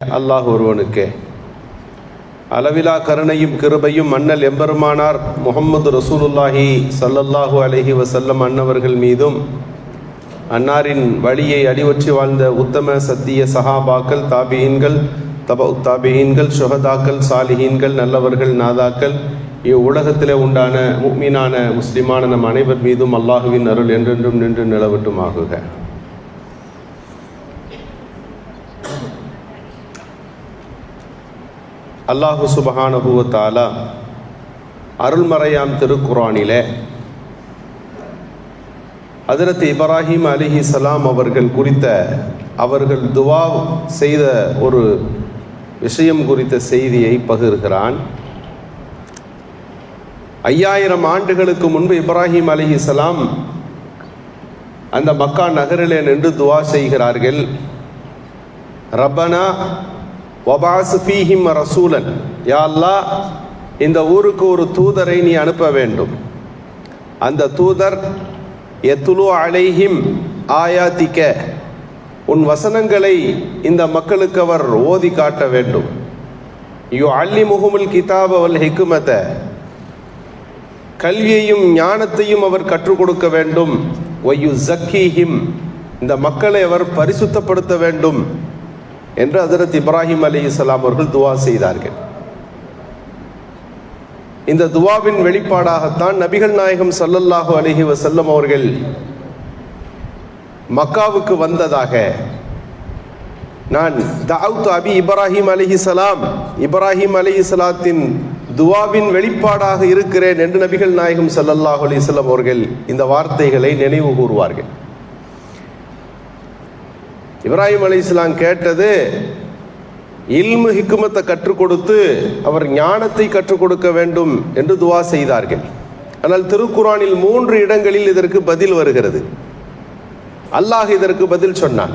அல்லாஹ் ஒருவனுக்கே. அளவிலா கருணையும் கிருபையும் அண்ணல் எம்பெருமானார் முஹம்மது ரசூலுல்லாஹி ஸல்லல்லாஹு அலைஹி வஸல்லம் அன்னவர்கள் மீதும், அன்னாரின் வழியை அடிவற்றி வாழ்ந்த உத்தம சத்திய சஹாபாக்கள், தாபியீன்கள், தபஉத் தாபியீன்கள், ஷுஹதாக்கள், சாலிஹீன்கள், நல்லவர்கள், நாதாக்கள், இவ்வுலகத்திலே உண்டான முஃமினான முஸ்லிமான நம் அனைவர் மீதும் அல்லாஹுவின் அருள் என்றென்றும் நின்று நிலவட்டும் ஆகுக. அல்லாஹு சுப்ஹானஹு வ தஆலா அருள்மறையாம் திருக்குர்ஆனிலே ஹஜ்ரத் இப்ராஹிம் அலைஹிஸ்ஸலாம் அவர்கள் குறித்த, அவர்கள் துவா செய்த ஒரு விஷயம் குறித்த செய்தியை பகிர்கிறான். 5000 ஆண்டுகளுக்கு முன்பு இப்ராஹிம் அலைஹிஸ்ஸலாம் அந்த மக்கா நகரிலே நின்று துவா செய்கிறார்கள். ரப்பனா வபாஸ் ஃபீஹிம் ரசூலன், யா அல்லாஹ், இந்த ஊருக்கு ஒரு தூதரை நீ அனுப்ப வேண்டும். அந்த தூதர் யத்லு அலைஹிம் ஆயாத்திக, உன் வசனங்களை இந்த மக்களுக்கு அவர் ஓதி காட்ட வேண்டும். யுஅல்லிமுஹுமுல் கிதாப வல் ஹிக்மத, கல்வியையும் ஞானத்தையும் அவர் கற்றுக் கொடுக்க வேண்டும். வயுஸக்கீஹிம், இந்த மக்களை அவர் பரிசுத்தப்படுத்த வேண்டும் என்று ஹஜ்ரத் இப்ராஹிம் அலைஹிஸ்ஸலாம் அவர்கள் துவா செய்தார்கள். இந்த துவாவின் வெளிப்பாடாகத்தான் நபிகள் நாயகம் ஸல்லல்லாஹு அலைஹி வஸல்லம் அவர்கள் மக்காவுக்கு வந்ததாக, நான் தஅவுது அபி இப்ராஹிம் அலைஹிஸ்ஸலாம், இப்ராஹிம் அலைஹிஸ்ஸலாத்தின் துவாவின் வெளிப்பாடாக இருக்கிறேன் என்று நபிகள் நாயகம் ஸல்லல்லாஹு அலைஹி வஸல்லம் அவர்கள் இந்த வார்த்தைகளை நினைவு கூறுவார்கள். இப்ராஹிம் அலைஹிஸ்ஸலாம் கேட்டது இல்மு ஹிக்மத்தை கற்றுக் கொடுத்து அவர் ஞானத்தை கற்றுக் கொடுக்க வேண்டும் என்று துவா செய்தார்கள். ஆனால் திருக்குர்ஆனில் 3 இடங்களில் இதற்கு பதில் வருகிறது. அல்லாஹ் இதற்கு பதில் சொன்னான்.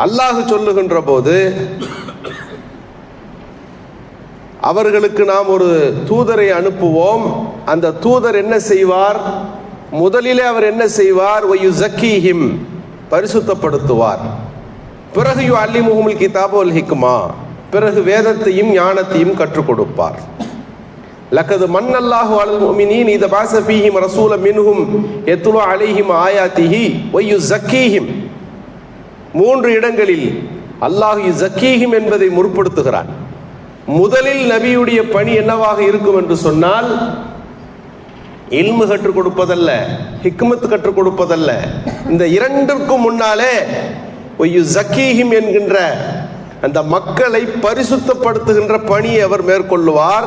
அல்லாஹ் சொல்லுகின்ற போது, அவர்களுக்கு நாம் ஒரு தூதரை அனுப்புவோம். அந்த தூதர் என்ன செய்வார்? முதலிலே அவர் என்ன செய்வார்? வயுஸக்கீஹிம், பரிசுத்தப்படுத்துவார். பிறகு யுஅல்லிமுஹுமுல் கிதாப வல் ஹிக்மா, பிறகு வேதத்தையும் ஞானத்தையும் கற்றுக் கொடுப்பார். லக்கது மன்னல்லாஹு அலல் முஃமினீன் இத பாஸ ஃபீஹிம் ரசூலம் மின்ஹும் யத்லு அலைஹிம் ஆயாத்திஹி வயுஸக்கீஹிம். 3 இடங்களில் அல்லாஹ் யுஸக்கீஹிம் என்பதை முற்படுத்துகிறான். முதலில் நபியுடைய பணி என்னவாக இருக்கும் என்று சொன்னால், இல்மு கற்றுக் கொடுப்பதல்ல, ஹிக்மத் கற்றுக் கொடுப்பதல்ல. இந்த 2ற்கும் முன்னாலே வயுஸக்கீஹிம் என்கின்ற அந்த மக்களை பரிசுத்தப்படுத்துகின்ற பணியை அவர் மேற்கொள்ளுவார்.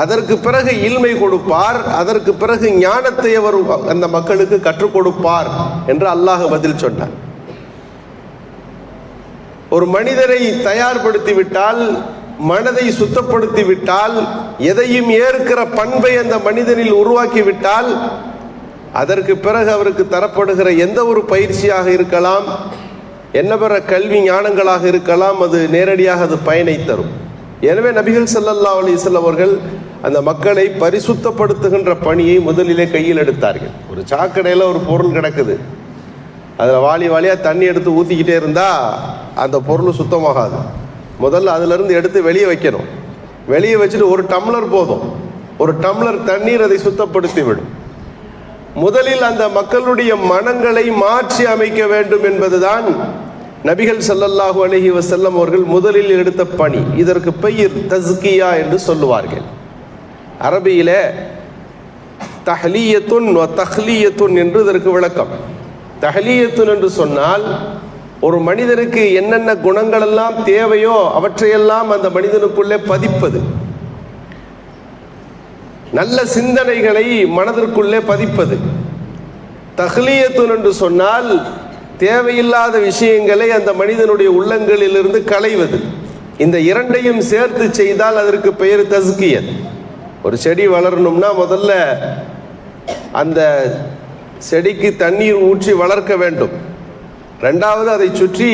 அதற்கு பிறகு இல்மை கொடுப்பார். அதற்கு பிறகு ஞானத்தை அவர் அந்த மக்களுக்கு கற்றுக் கொடுப்பார் என்று அல்லாஹ் பதில் சொன்னார். ஒரு மனிதரை தயார்படுத்தி விட்டால், மனதை சுத்தப்படுத்தி விட்டால், எதையும் ஏற்கிற பண்பை அந்த மனிதனில் உருவாக்கிவிட்டால், அதற்கு பிறகு அவருக்கு தரப்படுகிற எந்த ஒரு பயிற்சியாக இருக்கலாம், என்ன பிற கல்வி ஞானங்களாக இருக்கலாம், அது நேரடியாக அது பயனை தரும். எனவே நபிகள் ஸல்லல்லாஹு அலைஹி வஸல்லம் அவர்கள் அந்த மக்களை பரிசுத்தப்படுத்துகின்ற பணியை முதலிலே கையில் எடுத்தார்கள். ஒரு சாக்கடையில் ஒரு பொருள் கிடக்குது, அதில் வாளியாக தண்ணி எடுத்து ஊற்றிக்கிட்டே இருந்தால் அந்த பொருள் சுத்தமாகாது. முதல்ல அதிலிருந்து எடுத்து வெளியே வைக்கணும். வெளியே வச்சுட்டு ஒரு டம்ளர் போதும், ஒரு டம்ளர் தண்ணீர் அதை சுத்தப்படுத்தி விடும். முதலில் அந்த மக்களுடைய மனங்களை மாற்றி அமைக்க வேண்டும் என்பதுதான் நபிகள் ஸல்லல்லாஹு அலைஹி வஸல்லம் அவர்கள் முதலில் எடுத்த பணி. இதற்கு பெயர் தஸ்கியா என்று சொல்லுவார்கள். அரபியிலே தஹ்லியத்துன் வ தஹ்லியத்துன் என்று இதற்கு விளக்கம். தஹ்லியத்துன் என்று சொன்னால், ஒரு மனிதனுக்கு என்னென்ன குணங்கள் எல்லாம் தேவையோ அவற்றையெல்லாம் அந்த மனிதனுக்குள்ளே பதிப்பது, நல்ல சிந்தனைகளை மனதிற்குள்ளே பதிப்பது. தஹ்லியத்துன் என்று சொன்னால், தேவையில்லாத விஷயங்களை அந்த மனிதனுடைய உள்ளங்களிலிருந்து களைவது. இந்த 2ஐயும் சேர்த்து செய்தால் அதற்கு பெயர் தஸ்கியத். ஒரு செடி வளரணும்னா முதல்ல அந்த செடிக்கு தண்ணீர் ஊற்றி வளர்க்க வேண்டும். 2வது அதை சுற்றி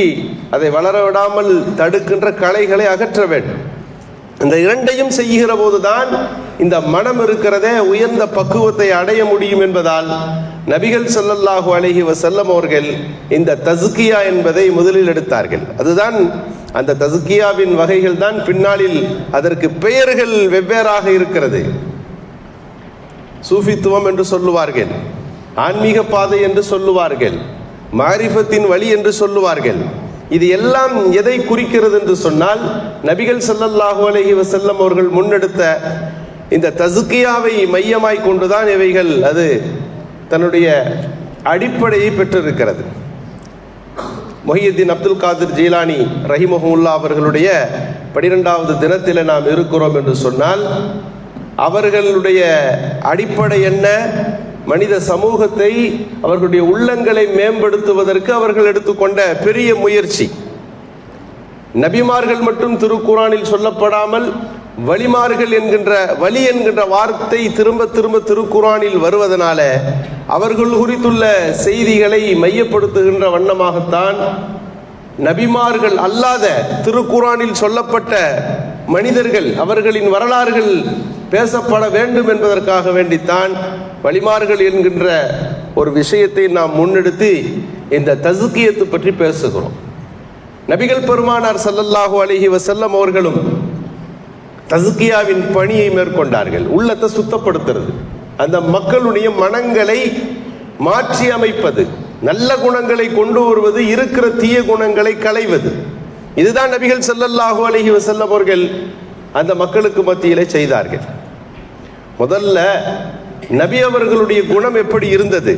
அதை வளர விடாமல் தடுக்கின்ற களைகளை அகற்ற வேண்டும். இந்த 2ஐயும் செய்கிற போதுதான் இந்த மனம் இருக்கிறதே உயர்ந்த பக்குவத்தை அடைய முடியும் என்பதால் நபிகள் ஸல்லல்லாஹு அலைஹி வஸல்லம் அவர்கள் இந்த தஸ்கியா என்பதை முதலில் எடுத்தார்கள். அதுதான் அந்த தஸ்கியாவின் வகைகள் தான் பின்னாளில் அதற்கு பெயர்கள் வெவ்வேறாக இருக்கிறது. சூஃபித்துவம் என்று சொல்லுவார்கள், ஆன்மீக பாதை என்று சொல்லுவார்கள், மாரிஃபத்தின் வழி என்று சொல்லுவார்கள். இது எல்லாம் எதை குறிக்கிறது என்று சொன்னால், நபிகள் ஸல்லல்லாஹு அலைஹி வஸல்லம் அவர்கள் முன்னெடுத்த இந்த தஸ்கியாவை மையமாய் கொண்டுதான் இவைகள் அது தன்னுடைய அடிப்படையை பெற்றிருக்கிறது. முஹியுத்தீன் அப்துல் காதிர் ஜீலானி ரஹிமஹுல்லா அவர்களுடைய 12வது தினத்தில் நாம் இருக்கிறோம் என்று சொன்னால், அவர்களுடைய அடிப்படை என்ன? மனித சமூகத்தை, அவர்களுடைய உள்ளங்களை மேம்படுத்துவதற்கு அவர்கள் எடுத்துக்கொண்ட பெரிய முயற்சி. நபிமார்கள் மட்டும் திருக்குரானில் சொல்லப்படாமல் வலிமார்கள் என்கின்ற வலி என்கின்ற வார்த்தை திரும்ப திரும்ப திருக்குரானில் வருவதனால அவர்கள் குறித்துள்ள செய்திகளை மையப்படுத்துகின்ற வண்ணமாகத்தான் நபிமார்கள் அல்லாத திருக்குரானில் சொல்லப்பட்ட மனிதர்கள், அவர்களின் வரலாறுகள் பேசப்பட வேண்டும் என்பதற்காக வேண்டித்தான் வலிமார்கள் என்கின்ற ஒரு விஷயத்தை நாம் முன்னெடுத்து இந்த தஸ்கியத்து பற்றி பேசுகிறோம். நபிகள் பெருமானார் ஸல்லல்லாஹு அலைஹி வஸல்லம் அவர்களும் தஸ்கியாவின் பணியை மேற்கொண்டார்கள். உள்ளத்தை சுத்தப்படுத்துறது, அந்த மக்களுடைய மனங்களை மாற்றி அமைப்பது, நல்ல குணங்களை கொண்டு வருவது, இருக்கிற தீய குணங்களை களைவது. இதுதான் நபிகள் ஸல்லல்லாஹு அலைஹி வஸல்லம் அவர்கள் அந்த மக்களுக்கு மத்தியிலே செய்தார்கள். முதல்ல நபி அவர்களுடைய குணம் எப்படி இருந்தது?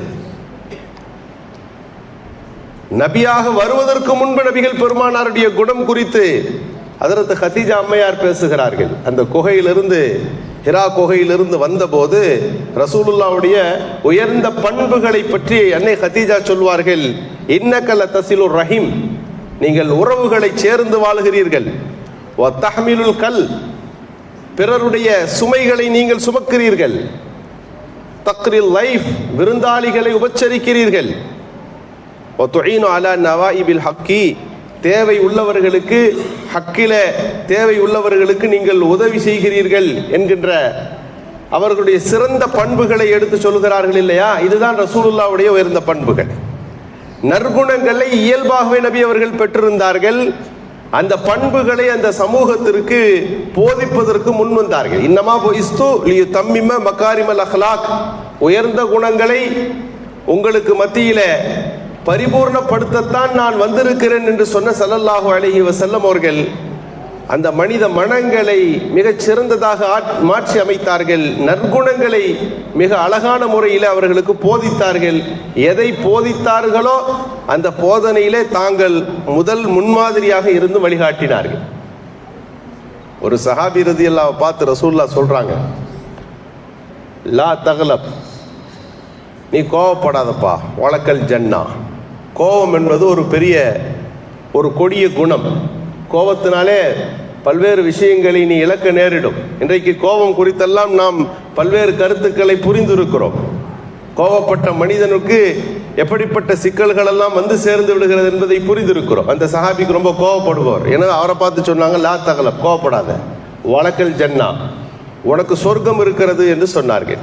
நபியாக வருவதற்கு முன்பு நபிகள் பெருமானாருடைய குணம் குறித்து ஹஜ்ரத் கதீஜா அம்மையார் பேசுகிறார்கள். அந்த குகையிலிருந்து, ஹிரா குகையிலிருந்து வந்தபோது ரசூலுல்லாவுடைய உயர்ந்த பண்புகளை பற்றி அன்னை கதீஜா சொல்வார்கள், இன்னக லதஸிலுர் ரஹீம், நீங்கள் உறவுகளை சேர்ந்து வாழ்கிறீர்கள், வ தஹ்மிலுல் கல், பிறருடைய சுமைகளை நீங்கள் சுமக்கிறீர்கள், தக்ரில் லைஃப், விருந்தாளிகளை உபச்சரிக்கிறீர்கள், வ துஈனு அலா நவாயிபில் ஹக்கி, தேவை உள்ளவர்களுக்கு, ஹக்கில தேவை உள்ளவர்களுக்கு நீங்கள் உதவி செய்கிறீர்கள் என்கின்ற அவர்களுடைய சிறந்த பண்புகளை எடுத்து சொல்கிறார்கள் இல்லையா? இதுதான் ரசூலுல்லாவுடைய உயர்ந்த பண்புகள். நற்குணங்களை இயல்பாகவே நபி அவர்கள் பெற்றிருந்தார்கள். அந்த பண்புகளை அந்த சமூகத்திற்கு போதிப்பதற்கு முன் வந்தார்கள். இன்னமா புஇஸ்து லியுதம்மிம மகாரிமல் அஹ்லாக், உயர்ந்த குணங்களை உங்களுக்கு மத்தியில பரிபூர்ணப்படுத்தத்தான் நான் வந்திருக்கிறேன் என்று சொன்ன ஸல்லல்லாஹு அலைஹி வஸல்லம் அவர்கள் அந்த மனித மனங்களை மிகச் சிறந்ததாக மாற்றி அமைத்தார்கள். நற்குணங்களை மிக அழகான முறையில் அவர்களுக்கு போதித்தார்கள். எதை போதித்தார்களோ அந்த போதனையிலே தாங்கள் முதல் முன்மாதிரியாக இருந்து வழிகாட்டினார்கள். ஒரு சஹாபி ரலியல்லாஹு பார்த்து ரசூலுல்லாஹ் சொல்றாங்க, லா தக்லப், நீ கோவப்படாதப்பா, வலக்கல் ஜன்னா. கோபம் என்பது ஒரு பெரிய ஒரு கொடிய குணம். கோபத்தினாலே பல்வேறு விஷயங்களை நீ இழக்க நேரிடும். இன்றைக்கு கோபம் குறித்தெல்லாம் நாம் பல்வேறு கருத்துக்களை புரிந்திருக்கிறோம். கோபப்பட்ட மனிதனுக்கு எப்படிப்பட்ட சிக்கல்கள் எல்லாம் வந்து சேர்ந்து விடுகிறது என்பதை புரிந்திருக்கிறோம். அந்த சஹாபிக்கு ரொம்ப கோபப்படுவார். ஏன்னா அவரை பார்த்து சொன்னாங்க, லா தகலப், கோபப்படாத, வலக்கல் ஜன்னா, உனக்கு சொர்க்கம் இருக்கிறது என்று சொன்னார்கள்.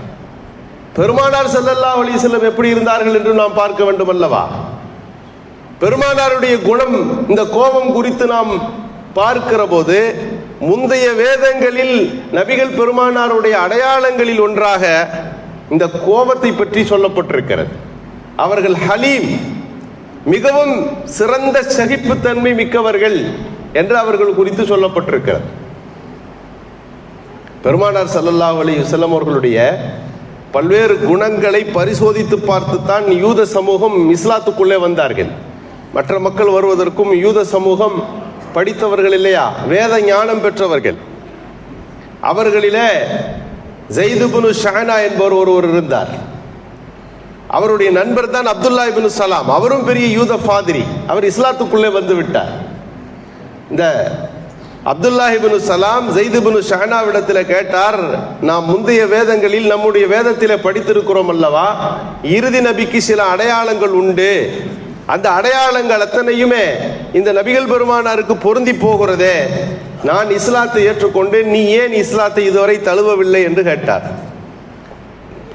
பெருமானார் ஸல்லல்லாஹு அலைஹி வஸல்லம் எப்படி இருந்தார்கள் என்று நாம் பார்க்க வேண்டும் அல்லவா? பெருமானாருடைய குணம், இந்த கோபம் குறித்து நாம் பார்க்கிற போது முந்தைய வேதங்களில் நபிகள் பெருமானாருடைய அடையாளங்களில் ஒன்றாக இந்த கோபத்தை பற்றி சொல்லப்பட்டிருக்கிறது. அவர்கள் ஹலீம், மிகவும் சிறந்த சகிப்புத்தன்மை மிக்கவர்கள் என்று அவர்கள் குறித்து சொல்லப்பட்டிருக்கிறது. பெருமானார் ஸல்லல்லாஹு அலைஹி வஸல்லம் அவர்களுடைய பல்வேறு குணங்களை பரிசோதித்து பார்த்துத்தான் யூத சமூகம் இஸ்லாத்துக்குள்ளே வந்தார்கள். மற்ற மக்கள் வருவதற்கும் யூத சமூகம் படித்தவர்கள் இல்லையா, வேத ஞானம் பெற்றவர்கள். அவர்களிலே ஸைத் இப்னு ஷஅனா என்பவர் ஒருவர் இருந்தார். அவருடைய நண்பர் தான் அப்துல்லா இப்னு சலாம். அவரும் பெரிய யூத ஃபாதிரி. அவர் இஸ்லாத்துக்குள்ளே வந்து விட்டார். இந்த அப்துல்லா இப்னு சலாம் ஸைத் இப்னு ஷஅனாவிடத்தில் கேட்டார், நாம் முந்தைய வேதங்களில் நம்முடைய வேதத்தில் படித்திருக்கிறோம் அல்லவா, இறுதி நபிக்கு சில அடையாளங்கள் உண்டு, அந்த அடையாளங்கள் அத்தனையுமே இந்த நபிகள் பெருமானாருக்கு பொருந்தி போகிறதே, நான் இஸ்லாத்தை ஏற்றுக்கொண்டு நீ ஏன் இஸ்லாத்தை இதுவரை தழுவவில்லை என்று கேட்டார்.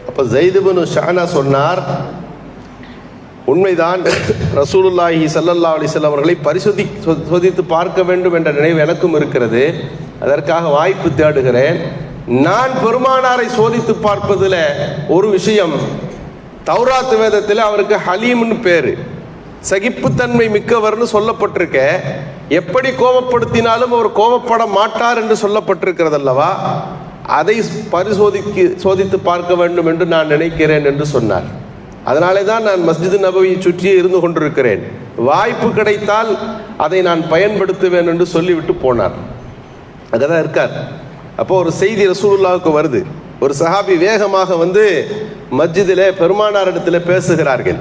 அப்ப ஸைத் இப்னு ஷஅனா சொன்னார், உண்மைதான், ரசூலுல்லாஹி ஸல்லல்லாஹு அலைஹி வஸல்லம் அவர்களை சோதித்து பார்க்க வேண்டும் என்ற நினைவு எனக்கும் இருக்கிறது. அதற்காக வாய்ப்பு தேடுகிறேன். நான் பெருமானாரை சோதித்து பார்ப்பதில் ஒரு விஷயம், தௌராத் வேதத்தில் அவருக்கு ஹலீம்னு பேரு, சகிப்புத்தன்மை மிக்கவர்னு சொல்லப்பட்டிருக்க. எப்படி கோபப்படுத்தினாலும் அவர் கோபப்பட மாட்டார் என்று சொல்லப்பட்டிருக்கிறது அல்லவா, அதை சோதித்து பார்க்க வேண்டும் என்று நான் நினைக்கிறேன் என்று சொன்னார். அதனாலே தான் நான் மஸ்ஜித் நபவியை சுற்றியே இருந்து கொண்டிருக்கிறேன். வாய்ப்பு கிடைத்தால் அதை நான் பயன்படுத்துவேன் என்று சொல்லிவிட்டு போனார். அங்கதான் இருக்கார். அப்போ ஒரு செய்தி ரசூலுல்லாஹ்வுக்கு வருது. ஒரு சஹாபி வேகமாக வந்து மஸ்ஜிதிலே பெருமானார் இடத்துல பேசுகிறார்கள்.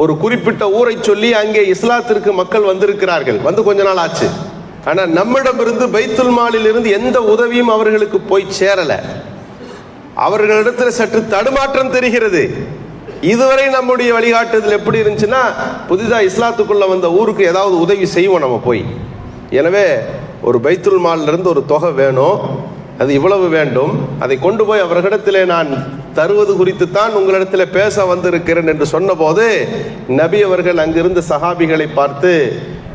ஒரு குறிப்பிட்ட ஊரை சொல்லி அங்கே இஸ்லாத்திற்கு மக்கள் வந்திருக்கிறார்கள். வந்து கொஞ்ச நாள் ஆச்சு. ஆனால் நம்மிடமிருந்து பைத்துல் மாலில் இருந்து எந்த உதவியும் அவர்களுக்கு போய் சேரல. அவர்களிடத்தில் சற்று தடுமாற்றம் தெரிகிறது. இதுவரை நம்முடைய வழிகாட்டுதல் எப்படி இருந்துச்சுன்னா, புதிதாக இஸ்லாத்துக்குள்ள வந்த ஊருக்கு ஏதாவது உதவி செய்வோம் நம்ம போய். எனவே ஒரு பைத்துல் மாலில் இருந்து ஒரு தொகை வேணும், அது இவ்வளவு வேண்டும், அதை கொண்டு போய் அவர்களிடத்திலே நான் தருவது குறித்து தான் உங்களிடத்தில் பேச வந்திருக்கிறேன் என்று சொன்னபோது நபி அவர்கள் அங்கிருந்த சஹாபிகளை பார்த்து,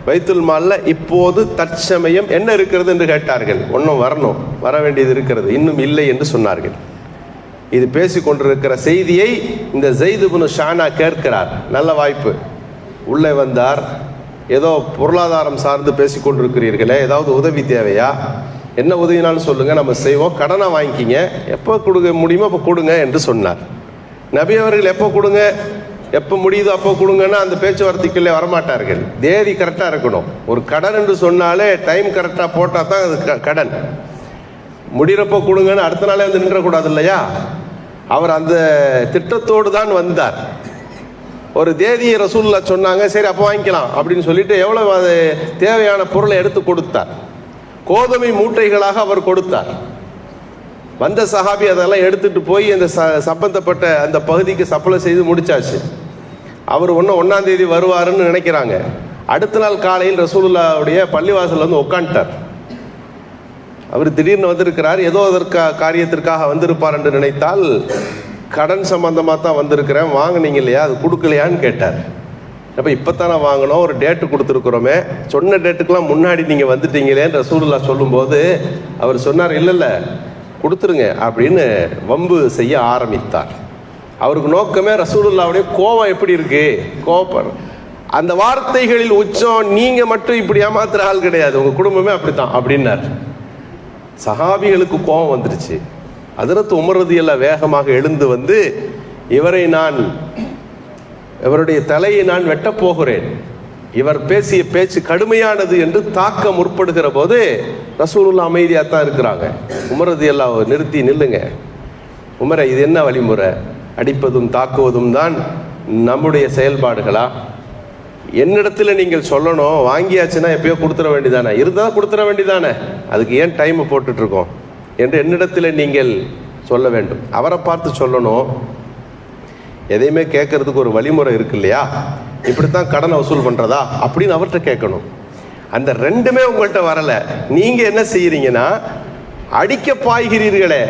பைத்துல் மாலில் இப்போது தற்சமயம் என்ன இருக்கிறது என்று கேட்டார்கள். ஒன்றும் வரணும், வர வேண்டியது இருக்கிறது, இன்னும் இல்லை என்று சொன்னார்கள். இது பேசிக்கொண்டிருக்கிற செய்தியை இந்த ஸைத் இப்னு ஷானா கேட்கிறார். நல்ல வாய்ப்பு. உள்ளே வந்தார். ஏதோ பொருளாதாரம் சார்ந்து பேசிக்கொண்டிருக்கிறீர்களே, ஏதாவது உதவி தேவையா? என்ன உதவினாலும் சொல்லுங்க, நம்ம செய்வோம். கடனை வாங்கிக்கிங்க, எப்போ கொடுக்க முடியுமோ அப்போ கொடுங்க என்று சொன்னார். நபி அவர்கள் எப்போ கொடுங்க, எப்போ முடியுதோ அப்போ கொடுங்கன்னா அந்த பேச்சுவார்த்தைக்குள்ளே வரமாட்டார்கள். தேதி கரெக்டாக இருக்கணும். ஒரு கடன் என்று சொன்னாலே டைம் கரெக்டாக போட்டால் தான் அது கடன். முடிகிறப்போ கொடுங்கன்னு அடுத்த நாளே வந்து நின்றக்கூடாது இல்லையா? அவர் அந்த திட்டத்தோடு தான் வந்தார். ஒரு தேதியை ரசூலுல்லாஹ் சொன்னாங்க, சரி அப்போ வாங்கிக்கலாம் அப்படின்னு சொல்லிட்டு எவ்வளவு அது தேவையான பொருளை எடுத்து கொடுத்தார். கோதுமை மூட்டைகளாக அவர் கொடுத்தார். வந்த சஹாபி அதெல்லாம் எடுத்துட்டு போய் அந்த சம்பந்தப்பட்ட அந்த பகுதிக்கு சப்ளை செய்து முடிச்சாச்சு. அவர் 1ஆம் தேதி வருவாருன்னு நினைக்கிறாங்க. அடுத்த நாள் காலையில் ரசூலுல்லாஹ்வுடைய பள்ளிவாசல் வந்து உட்காந்துட்டார். அவர் திடீர்னு வந்திருக்கிறார். ஏதோ காரியத்திற்காக வந்திருப்பார் என்று நினைத்தால், கடன் சம்பந்தமாக தான் வந்திருக்கிறேன், வாங்கினீங்க இல்லையா, அது கொடுக்கலையான்னு கேட்டார். அப்போ இப்போத்தானே வாங்கினோம், ஒரு டேட்டு கொடுத்துருக்குறோமே, சொன்ன டேட்டுக்கெல்லாம் முன்னாடி நீங்கள் வந்துட்டீங்களேன்னு ரசூலுல்லாஹ் சொல்லும்போது அவர் சொன்னார், இல்லை கொடுத்துருங்க அப்படின்னு வம்பு செய்ய ஆரம்பித்தார். அவருக்கு நோக்கமே ரசூலுல்லாஹ்வுடைய கோபம் எப்படி இருக்கு, கோபம். அந்த வார்த்தைகளில் உச்சம், நீங்கள் மட்டும் இப்படி ஏமாத்துற ஆள் கிடையாது, உங்கள் குடும்பமே அப்படித்தான் அப்படின்னார். சஹாபிகளுக்கு கோபம் வந்துருச்சு. ஹஜ்ரத் உமர் ரலியல்லாஹு வேகமாக எழுந்து வந்து, இவருடைய தலையை நான் வெட்டப் போகிறேன், இவர் பேசிய பேச்சு கடுமையானது என்று தாக்க முற்படுகிற போது ரசூலுல்லாஹ் அமைதியாக தான் இருக்கிறாங்க. உமர் ரலியல்லாஹு நிறுத்தி, நில்லுங்க உமரை, இது என்ன வழிமுறை? அடிப்பதும் தாக்குவதும் தான் நம்முடைய செயல்பாடுகளா? என்னிடத்தில் நீங்கள் சொல்லணும், வாங்கியாச்சுன்னா எப்பயோ கொடுத்துட வேண்டியதானே, இருந்தால் கொடுத்துட வேண்டியதானே, அதுக்கு ஏன் டைமை போட்டுட்ருக்கோம் என்று என்னிடத்தில் நீங்கள் சொல்ல வேண்டும். அவரை பார்த்து சொல்லணும். எதையுமே கேட்கறதுக்கு ஒரு வழிமுறை இருக்கு இல்லையா? இப்படித்தான் கடனை வசூல் பண்ணுறதா அப்படின்னு அவர்கிட்ட கேட்கணும். அந்த ரெண்டுமே உங்கள்கிட்ட வரலை. நீங்கள் என்ன செய்கிறீங்கன்னா, அடிக்க பாய்கிறீர்களே,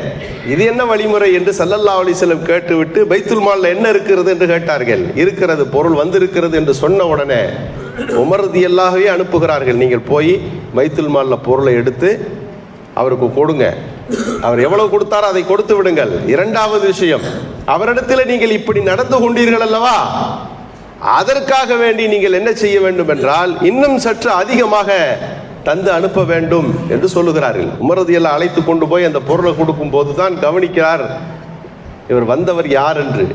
இது என்ன வழிமுறை என்று ஸல்லல்லாஹு அலைஹி வஸல்லம் கேட்டுவிட்டு பைத்துல் மால்ல என்ன இருக்கிறது என்று கேட்டார்கள். இருக்கிறது, பொருள் வந்திருக்கிறது என்று சொன்ன உடனே உமர் ரலியல்லாஹுவே அனுப்புகிறார்கள், நீங்கள் போய் பைத்துல் மால்ல பொருளை எடுத்து அவருக்கு கொடுங்க. அவர் எவ்வளவு கொடுத்தாரோ அதை கொடுத்து விடுங்கள். இரண்டாவது விஷயம், அவரிடத்தில் நீங்கள் இப்படி நடந்து கொண்டீர்கள் அல்லவா, அதற்காக வேண்டி நீங்கள் என்ன செய்ய வேண்டும் என்றால், இன்னும் சற்று அதிகமாக தந்து அனுப்ப வேண்டும் என்று சொல்லுகிறார்கள். உமர் ரலியல்லாஹு அழைத்து கொண்டு போய் அந்த பொருளை கொடுக்கும் போது தான் கவனிக்கிறார், இவர் வந்தவர் யார் என்று.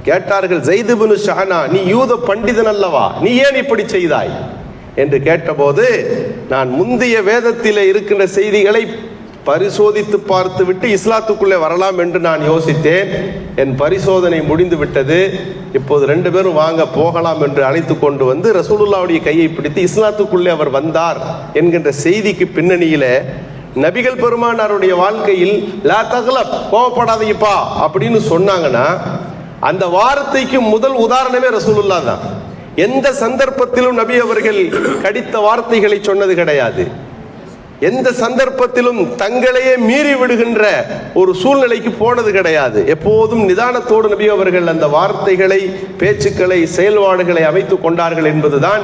கேட்டார்கள், ஸைத் இப்னு ஷானா, நீ யூத பண்டிதன் அல்லவா, நீ ஏன் இப்படி செய்தாய் என்று கேட்டபோது, நான் முந்தைய வேதத்தில் இருக்கின்ற செய்திகளை பரிசோதித்து பார்த்து விட்டு இஸ்லாத்துக்குள்ளே வரலாம் என்று நான் யோசித்தேன். என் பரிசோதனை முடிந்து விட்டது. இப்போது 2 பேரும் வாங்க போகலாம் என்று அழைத்து கொண்டு வந்து ரசூலுல்லாஹ்வுடைய கையை பிடித்து இஸ்லாத்துக்குள்ளே அவர் வந்தார் என்கின்ற செய்திக்கு பின்னணியில நபிகள் பெருமானாருடைய வாழ்க்கையில் லா தக்லப், கோபப்படாதீங்கப்பா அப்படின்னு சொன்னாங்கன்னா, அந்த வார்த்தைக்கு முதல் உதாரணமே ரசூலுல்லாஹ் தான். எந்த சந்தர்ப்பத்திலும் நபி அவர்கள் கடித்த வார்த்தைகளை சொன்னது கிடையாது. எந்த சந்தர்ப்பத்திலும் தங்களையே மீறி விடுகின்ற ஒரு சூழ்நிலைக்கு போனது கிடையாது. எப்போதும் நிதானத்தோடு நபி அவர்கள் அந்த வார்த்தைகளை, பேச்சுக்களை, செயல்பாடுகளை அமைத்துக் கொண்டார்கள் என்பதுதான்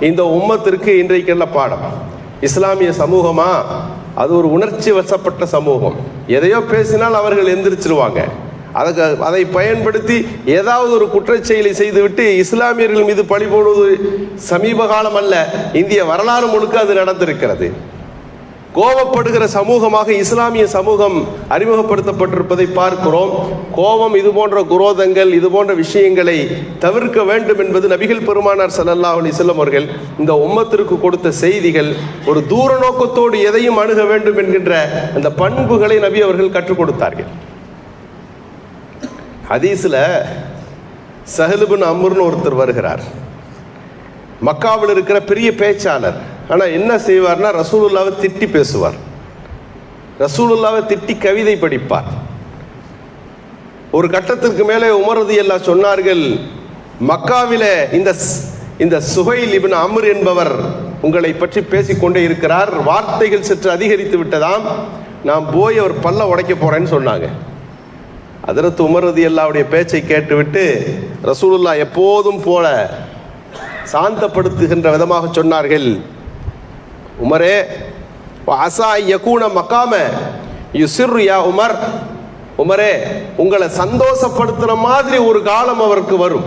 இந்த உம்மத்திற்கு இன்றைக்குள்ள பாடம். இஸ்லாமிய சமூகமா அது ஒரு உணர்ச்சி வசப்பட்ட சமூகம். எதையோ பேசினால் அவர்கள் எந்திரிச்சிருவாங்க. அதை பயன்படுத்தி ஏதாவது ஒரு குற்றச்செயலை செய்துவிட்டு இஸ்லாமியர்கள் மீது பழி போடுவது சமீப காலம் அல்ல, இந்திய வரலாறு முழுக்க அது நடந்திருக்கிறது. கோபப்படுகிற சமூகமாக இஸ்லாமிய சமூகம் அறிமுகப்படுத்தப்பட்டிருப்பதை பார்க்கிறோம். கோபம், இது போன்ற குரோதங்கள், இது போன்ற விஷயங்களை தவிர்க்க வேண்டும் என்பது நபிகள் பெருமானார் ஸல்லல்லாஹு அலைஹி வஸல்லம் அவர்கள் இந்த உம்மத்திற்கு கொடுத்த செய்திகள். ஒரு தூர நோக்கத்தோடு எதையும் அணுக வேண்டும் என்கின்ற அந்த பண்புகளை நபி அவர்கள் கற்றுக் கொடுத்தார்கள். ஹதீஸ்ல சஹல் இப்னு அம்ர்னு ஒருத்தர் வருகிறார். மக்காவில் இருக்கிற பெரிய பேச்சாளர். ஆனால் என்ன செய்வார்னா ரசூலுல்லாவை திட்டி பேசுவார், ரசூலுல்லாவை திட்டி கவிதை படிப்பார். ஒரு கட்டத்திற்கு மேலே உமர் ரலியல்லாஹு சொன்னார்கள், மக்காவிலே இந்த சுஹைல் இப்னு அம்ர் என்பவர் உங்களை பற்றி பேசிக்கொண்டே இருக்கிறார், வார்த்தைகள் சற்று அதிகரித்து விட்டதாம், நான் போய் அவர் பல்ல உடைக்க போறேன்னு சொன்னாங்க. ஹஜ்ரத் உமர் ரலியல்லாஹுடைய பேச்சை கேட்டுவிட்டு ரசூலுல்லாஹ் எப்போதும் போல சாந்தப்படுத்துகின்ற விதமாக சொன்னார்கள், உமரே அஸா யகூன மகாம யுஸிர் யா உமர், உமரே உங்களை சந்தோஷப்படுத்துற மாதிரி ஒரு காலம் அவருக்கு வரும்,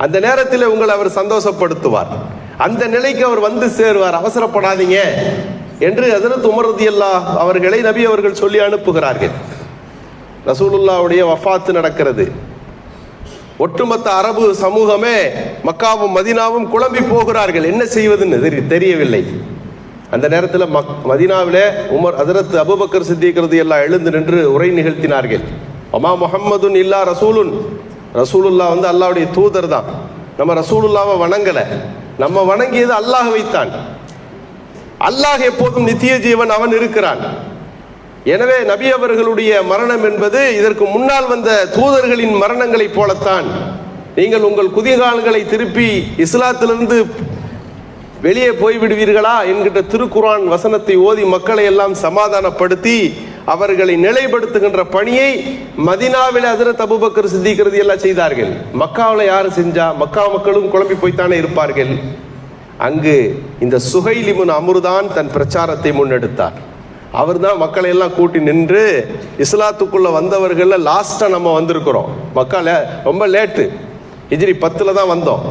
அந்த நேரத்தில் உங்களை அவர் சந்தோஷப்படுத்துவார், அந்த நிலைக்கு அவர் வந்து சேருவார், அவசரப்படாதீங்க என்று ஹஜ்ரத் உமர் ரலியல்லாஹு அவர்களை நபி அவர்கள் சொல்லி அனுப்புகிறார்கள். ரசூலுல்லாஹ்வுடைய வஃபாத் நடக்கிறது. ஒட்டுமொத்த அரபு சமூகமே மக்காவும் மதீனாவும் குழம்பி போகிறார்கள், என்ன செய்வதுன்னு தெரியவில்லை. அந்த நேரத்தில் மதீனாவிலே ஹஜ்ரத் அபூபக்கர் சித்திக் ரலியல்லாஹு எழுந்து நின்று உரை நிகழ்த்தினார்கள். அமா முஹம்மதுன் இல்லா ரசூலுன், ரசூலுல்லாஹ் அல்லாஹ்வுடைய தூதர் தான், நம்ம ரசூலுல்லாவை வணங்கலை, நம்ம வணங்கியது அல்லாஹ் வைத்தான், அல்லாஹ் எப்போதும் நித்திய ஜீவன், அவன் இருக்கிறான். எனவே நபி அவர்களுடைய மரணம் என்பது இதற்கு முன்னால் வந்த தூதர்களின் மரணங்களைப் போலத்தான். நீங்கள் உங்கள் குதிகால்களை திருப்பி இஸ்லாத்திலிருந்து வெளியே போய்விடுவீர்களா என்கின்ற திருக்குர்ஆன் வசனத்தை ஓதி மக்களை எல்லாம் சமாதானப்படுத்தி அவர்களை நிலைப்படுத்துகின்ற பணியை மதீனாவில் ஹஜ்ரத் அபூபக்கர் சித்திக் ரலியல்லாஹு செய்தார்கள். மக்காவில் யாரு செஞ்சா? மக்கா மக்களும் குழம்பி போய்த்தானே இருப்பார்கள். அங்கு இந்த சுஹைல் இப்னு அம்ர் தான் தன் பிரச்சாரத்தை முன்னெடுத்தார். அவர் தான் மக்களை எல்லாம் கூட்டி நின்று இஸ்லாத்துக்குள்ள வந்தவர்கள் லாஸ்டா நம்ம வந்திருக்கிறோம். மக்களை ரொம்ப லேட்டு, ஹிஜ்ரி 10 தான் வந்தோம்.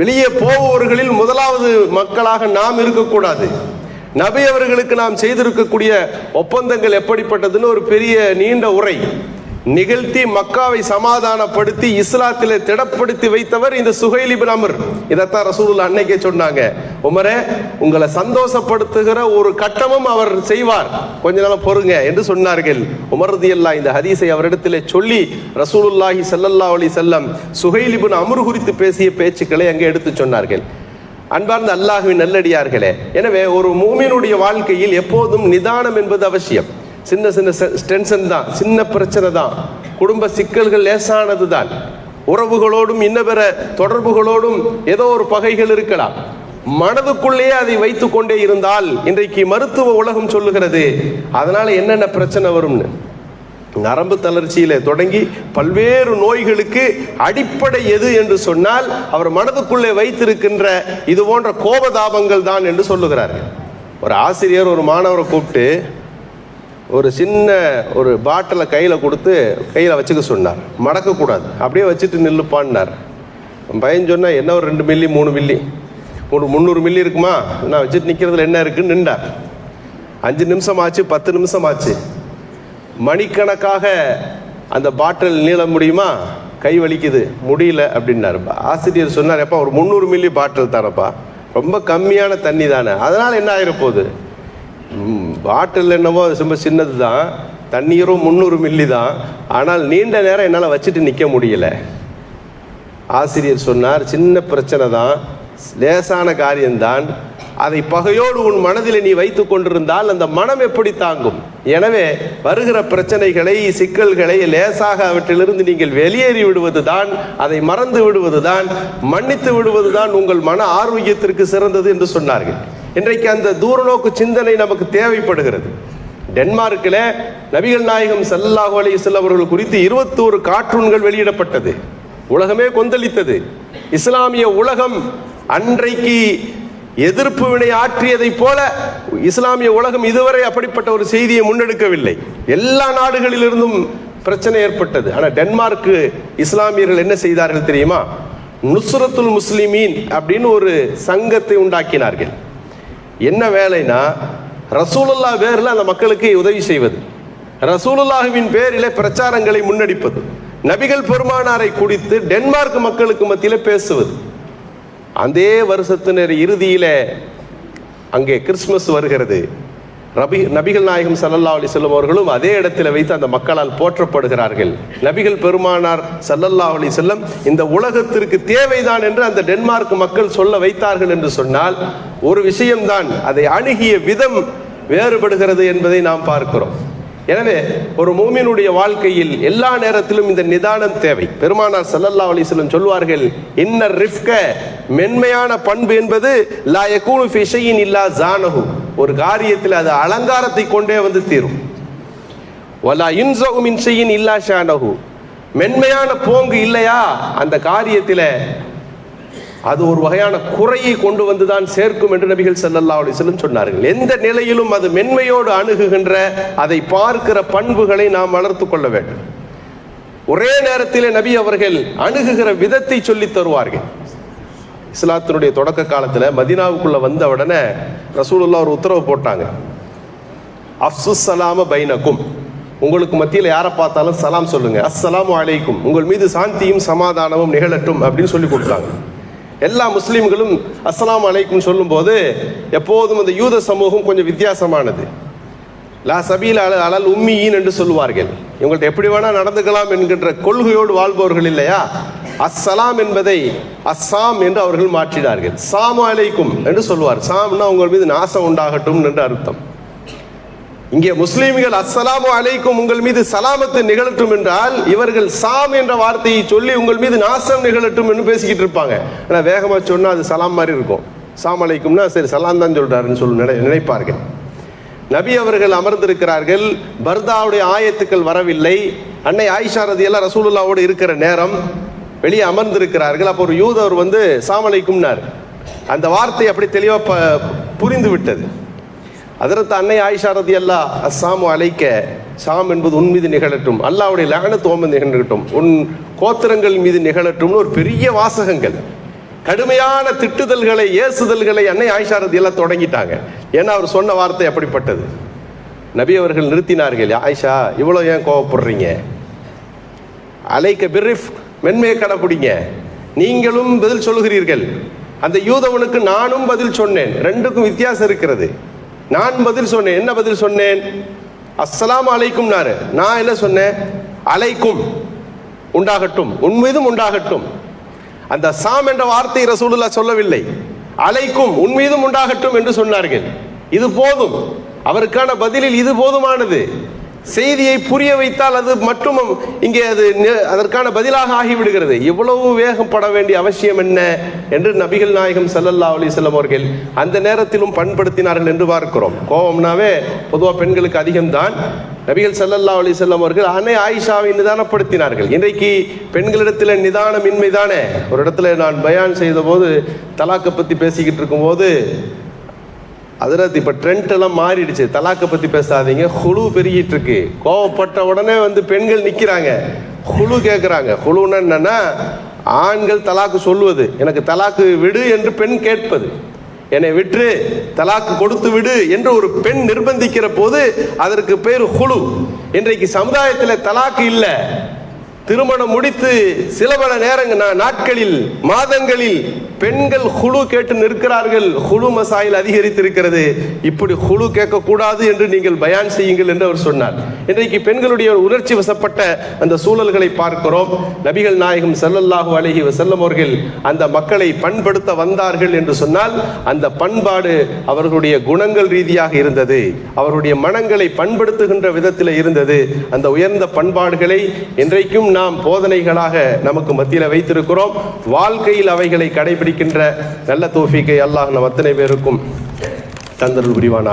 வெளியே போபவர்களில் முதலாவது மக்களாக நாம் இருக்கக்கூடாது. நபி அவர்களுக்கு நாம் செய்திருக்கக்கூடிய ஒப்பந்தங்கள் எப்படிப்பட்டதுன்னு ஒரு பெரிய நீண்ட உரை நிகழ்த்தி மக்காவை சமாதானப்படுத்தி இஸ்லாத்திலே திடப்படுத்தி வைத்தவர் இந்த சுஹைல் இப்னு அம்ர். இதைத்தான் ரசூலுல்லாஹ் அன்னைக்கே சொன்னாங்க, உமரே உங்களை சந்தோஷப்படுத்துகிற ஒரு கட்டமும் அவர் செய்வார், கொஞ்ச நாள் பொறுங்க என்று சொன்னார்கள். உமர் ரலியல்லாஹு இந்த ஹதீஸை அவரிடத்திலே சொல்லி ரசூலுல்லாஹி ஸல்லல்லாஹு அலைஹி வஸல்லம் சுஹைல் இப்னு அம்ர் குறித்து பேசிய பேச்சுக்களை அங்கே எடுத்து சொன்னார்கள். அன்பார்ந்த அல்லாஹ்வின் நல்லடியார்களே, எனவே ஒரு மூமினுடைய வாழ்க்கையில் எப்போதும் நிதானம் என்பது அவசியம். சின்ன சின்ன டென்ஷன் தான், சின்ன பிரச்சனை தான், குடும்ப சிக்கல்கள் லேசானது தான், உறவுகளோடும் இன்னபிற தொடர்புகளோடும் ஏதோ ஒரு பகைகள் இருக்கலாம், மனதுக்குள்ளேயே அதை வைத்துக் கொண்டே இருந்தால் இன்றைக்கு மருத்துவ உலகம் சொல்லுகிறது அதனால என்னென்ன பிரச்சனை வரும்னு. நரம்பு தளர்ச்சியில தொடங்கி பல்வேறு நோய்களுக்கு அடிப்படை எது என்று சொன்னால் அவர் மனதுக்குள்ளே வைத்திருக்கின்ற இது போன்ற கோபதாபங்கள் தான் என்று சொல்லுகிறார்கள். ஒரு ஆசிரியர் ஒரு மாணவரை கூப்பிட்டு ஒரு சின்ன ஒரு பாட்டிலை கையில் கொடுத்து கையில் வச்சுக்க சொன்னார். மடக்கக்கூடாது, அப்படியே வச்சுட்டு நில்லுப்பான்னார். பையன் சொன்னால் என்ன ஒரு 2 மில்லி 3 மில்லி ஒரு 300 மில்லி இருக்குமா, நான் வச்சுட்டு நிற்கிறதுல என்ன இருக்குன்னு நின்றார். 5 நிமிஷம் ஆச்சு, 10 நிமிஷம் ஆச்சு, மணிக்கணக்காக அந்த பாட்டில் நீள முடியுமா, கை வலிக்குது, முடியல அப்படின்னாரு. ஆசிரியர் சொன்னார், எப்பா ஒரு 300 மில்லி பாட்டில் தானப்பா, ரொம்ப கம்மியான தண்ணி தானே, அதனால் என்ன ஆகிடப்போகுது, பாட்டில் என்னவோ ரொம்ப சின்னது தான், தண்ணீரும் 300 மில்லி தான், ஆனால் நீண்ட நேரம் என்னால் வச்சுட்டு நிற்க முடியல. ஆசிரியர் சொன்னார், சின்ன பிரச்சனை தான், லேசான காரியம்தான், அதை பகையோடு உன் மனதில் நீ வைத்து கொண்டிருந்தால் அந்த மனம் எப்படி தாங்கும்? எனவே வருகிற பிரச்சனைகளை, சிக்கல்களை லேசாக அவற்றிலிருந்து நீங்கள் வெளியேறி விடுவதுதான், அதை மறந்து விடுவதுதான், மன்னித்து விடுவதுதான் உங்கள் மன ஆரோக்கியத்திற்கு சிறந்தது என்று சொன்னார்கள். இன்றைக்கு அந்த தூரநோக்கு சிந்தனை நமக்கு தேவைப்படுகிறது. டென்மார்க்கில் நபிகள் நாயகம் ஸல்லல்லாஹு அலைஹி வஸல்லம் அவர்கள் குறித்து 21 கார்ட்டூன்கள் வெளியிடப்பட்டது. உலகமே கொந்தளித்தது. இஸ்லாமிய உலகம் அன்றைக்கு எதிர்ப்பு வினை ஆற்றியதை போல இஸ்லாமிய உலகம் இதுவரை அப்படிப்பட்ட ஒரு செய்தியை முன்னெடுக்கவில்லை. எல்லா நாடுகளிலிருந்தும் பிரச்சனை ஏற்பட்டது. ஆனால் டென்மார்க்கு இஸ்லாமியர்கள் என்ன செய்தார்கள் தெரியுமா? நுஸ்ரத்துல் முஸ்லிமீன் அப்படின்னு ஒரு சங்கத்தை உண்டாக்கினார்கள். என்ன வேலைனா, ரசூலுல்லாஹ் பேரில் அந்த மக்களுக்கு உதவி செய்வது, ரசூலுல்லாஹ்வின் பேரிலே பிரச்சாரங்களை முன்னெடுப்பது, நபிகள் பெருமானாரை குறித்து டென்மார்க் மக்களுக்கு மத்தியில் பேசுவது. அதே வருஷத்தினர் இறுதியில அங்கே கிறிஸ்துமஸ் வருகிறது. நபிகள் நாயகம் ஸல்லல்லாஹு அலைஹி வஸல்லம் அவர்களும் அதே இடத்துல வைத்து அந்த மக்களால் போற்றப்படுகிறார்கள். நபிகள் பெருமானார் ஸல்லல்லாஹு அலைஹி வஸல்லம் இந்த உலகத்திற்கு தேவைதான் என்று அந்த டென்மார்க் மக்கள் சொல்ல வைத்தார்கள் என்று சொன்னால் ஒரு விஷயம்தான், அதை அணுகிய விதம் வேறுபடுகிறது என்பதை நாம் பார்க்கிறோம். எனவே ஒரு மூமினுடைய வாழ்க்கையில் எல்லா நேரத்திலும் இந்த நிதானம் தேவை. பெருமானார் ஸல்லல்லாஹு அலைஹி வஸல்லம் சொல்வார்கள், இன்னர் ரிஃப்க, மென்மையான பண்பு என்பது லா யகூனு ஃபீ ஷைஇன் இல்லா ஸானஹு, ஒரு காரியத்தில் அது அலங்காரத்தை கொண்டே வந்து தீரும். வலா யுன்ஸஉ மின் ஷைஇன் இல்லா ஷானஹு, மென்மையான போங்கு இல்லையா அந்த காரியத்தில் அது ஒரு வகையான குறையை கொண்டு வந்துதான் சேர்க்கும் என்று நபிகள் ஸல்லல்லாஹு அலைஹி வஸல்லம் சொன்னார்கள். எந்த நிலையிலும் அது மென்மையோடு அணுகுகின்ற, அதை பார்க்கிற பண்புகளை நாம் வளர்த்து கொள்ள வேண்டும். ஒரே நேரத்தில் நபி அவர்கள் அணுகுகிற விதத்தை சொல்லி தருவார்கள். இஸ்லாத்தினுடைய தொடக்க காலத்தில் மதீனாவுக்குள்ள வந்த உடனே ரசூலுல்லாஹ் ஒரு உத்தரவு போட்டாங்க, அஃப்ஸுஸ் ஸலாம பைனக்கும், உங்களுக்கு மத்தியில் யாரை பார்த்தாலும் சலாம் சொல்லுங்க, அஸ்ஸலாமு அலைக்கும், உங்கள் மீது சாந்தியும் சமாதானமும் நிகழட்டும் அப்படின்னு சொல்லி கொடுத்தாங்க. எல்லா முஸ்லீம்களும் அஸ்ஸலாமு அலைக்கும் சொல்லும்போது எப்போதும் அந்த யூத சமூகம் கொஞ்சம் வித்தியாசமானது. லா சபீல அலல் உம்மியின் என்று சொல்லுவார்கள். இவங்கள்ட்ட எப்படி வேணா நடந்துக்கலாம் என்கின்ற கொள்கையோடு வாழ்பவர்கள் இல்லையா. அஸ்ஸலாம் என்பதை அஸ்ஸாம் என்று அவர்கள் மாற்றினார்கள். ஸாமு அலைக்கும் என்று சொல்லுவார். சாம்னா உங்கள் மீது நாசம் உண்டாகட்டும் என்று அர்த்தம். இங்கே முஸ்லீம்கள் அஸ்ஸலாமு அலைக்கும், உங்கள் மீது சலாமத்து நிகழட்டும் என்றால் இவர்கள் சாம் என்ற வார்த்தையை சொல்லி உங்கள் மீது நாசம் நிகழட்டும் என்று பேசிக்கிட்டு இருப்பாங்க. ஆனால் வேகமாக சொன்னால் அது சலாம் மாதிரி இருக்கும். சாம் அலைக்கும்னா சரி சலாம் தான் சொல்றாருன்னு சொல்லி நினைப்பார்கள். நபி அவர்கள் அமர்ந்திருக்கிறார்கள். பர்தாவுடைய ஆயத்துக்கள் வரவில்லை. அன்னை ஆயிஷா ரலியல்லாஹு ரசூலுல்லாஹ்வோடு இருக்கிற நேரம் வெளியே அமர்ந்திருக்கிறார்கள். அப்போ ஒரு யூதர் வந்து சாம் அலைக்கும்னார். அந்த வார்த்தை அப்படி தெளிவாக புரிந்து விட்டது. அதற்கு அன்னை ஆயிஷா ரலியல்லாஹு அஸ்ஸாமு அலைக்க, சாம் என்பது உன் மீது நிகழட்டும், அல்லாஹ்வுடைய லஅனத் உன் மீது நிகழட்டும், உன் கோத்திரங்கள் மீது நிகழட்டும்னு ஒரு பெரிய வாசகங்கள், கடுமையான திட்டுதல்களை ஏசுதல்களை அன்னை ஆயிஷா ரலியல்லாஹு தொடங்கிட்டாங்க. ஏன்னா அவர் சொன்ன வார்த்தை அப்படிப்பட்டது. நபி அவர்கள் நிறுத்தினார்கள், ஆயிஷா இவ்வளோ ஏன் கோவப்படுறீங்க, அலைக்க பிர்ரிஃப், மென்மையை கடைப்பிடிங்க, நீங்களும் பதில் சொல்லுகிறீர்கள், அந்த யூதவனுக்கு நானும் பதில் சொன்னேன், ரெண்டுக்கும் வித்தியாசம் இருக்கிறது. நான் பதில் சொன்னேன். என்ன பதில் சொன்னேன்? அஸ்ஸலாமு அலைக்கும். நான் என்ன சொன்னேன்? அலைக்கும் உண்டாகட்டும், உன் மீதும் உண்டாகட்டும். அந்த சாம் என்ற வார்த்தை ரசூலுல்லாஹ் சொல்லவில்லை, அலைக்கும் உன் மீதும் உண்டாகட்டும் என்று சொன்னார்கள். இது போதும், அவருக்கான பதிலில் இது போதுமானது. செய்தியை புரிய வைத்தால் அது மட்டும் இங்கே அது அதற்கான பதிலாக ஆகிவிடுகிறது. இவ்வளவு வேகப்பட வேண்டிய அவசியம் என்ன என்று நபிகள் நாயகம் ஸல்லல்லாஹு அலைஹி வஸல்லம் அவர்கள் அந்த நேரத்திலும் பண்படுத்தினார்கள் என்று பார்க்கிறோம். கோபம்னாவே பொதுவாக பெண்களுக்கு அதிகம்தான். நபிகள் ஸல்லல்லாஹு அலைஹி வஸல்லம் அவர்கள் அன்னை ஆயிஷாவை நிதானப்படுத்தினார்கள். இன்றைக்கு பெண்களிடத்தில் நிதானம் இன்மைதானே. ஒரு இடத்துல நான் பயான் செய்த போது தலாக்கை பற்றி பேசிக்கிட்டு இருக்கும்போது, அதில் இப்போ ட்ரெண்ட் எல்லாம் மாறிடுச்சு, தலாக்கை பற்றி பேசாதீங்க, ஹுலு பெருகிட்டு இருக்கு. கோவப்பட்ட உடனே வந்து பெண்கள் நிற்கிறாங்க, ஹுலு கேட்குறாங்க. ஹுலுன்னா என்னன்னா, ஆண்கள் தலாக்கு சொல்லுவது, எனக்கு தலாக்கு விடு என்று பெண் கேட்பது, என்னை விற்று தலாக்கு கொடுத்து விடு என்று ஒரு பெண் நிர்பந்திக்கிற போது அதற்கு பேர் ஹுலு. இன்றைக்கு சமுதாயத்தில் தலாக்கு இல்லை. திருமணம் முடித்து சில பல நாட்களில் மாதங்களில் பெண்கள் ஹுலு கேட்டு நிற்கிறார்கள். ஹுலு மசாயில் அதிகரித்திருக்கிறது. இப்படி ஹுலு கேட்கக்கூடாது என்று நீங்கள் பயான் செய்யுங்கள் என்று அவர் சொன்னார். இன்றைக்கு பெண்களுடைய உணர்ச்சி வசப்பட்ட அந்த சூழல்களை பார்க்கிறோம். நபிகள் நாயகம் ஸல்லல்லாஹு அலைஹி வஸல்லம் அவர்கள் அந்த மக்களை பண்படுத்த வந்தார்கள் என்று சொன்னால் அந்த பண்பாடு அவர்களுடைய குணங்கள் ரீதியாக இருந்தது, அவருடைய மனங்களை பண்படுத்துகின்ற விதத்தில் இருந்தது. அந்த உயர்ந்த பண்பாடுகளை இன்றைக்கும் நாம் போதனைகளாக நமக்கு மத்தியில் வைத்திருக்கிறோம். வாழ்க்கையில் அவைகளை கடைபிடிக்கின்ற நல்ல தௌஃபீக்கை அல்லாஹ் நம் அத்தனை பேருக்கும் தந்தருள் புரிவானாக.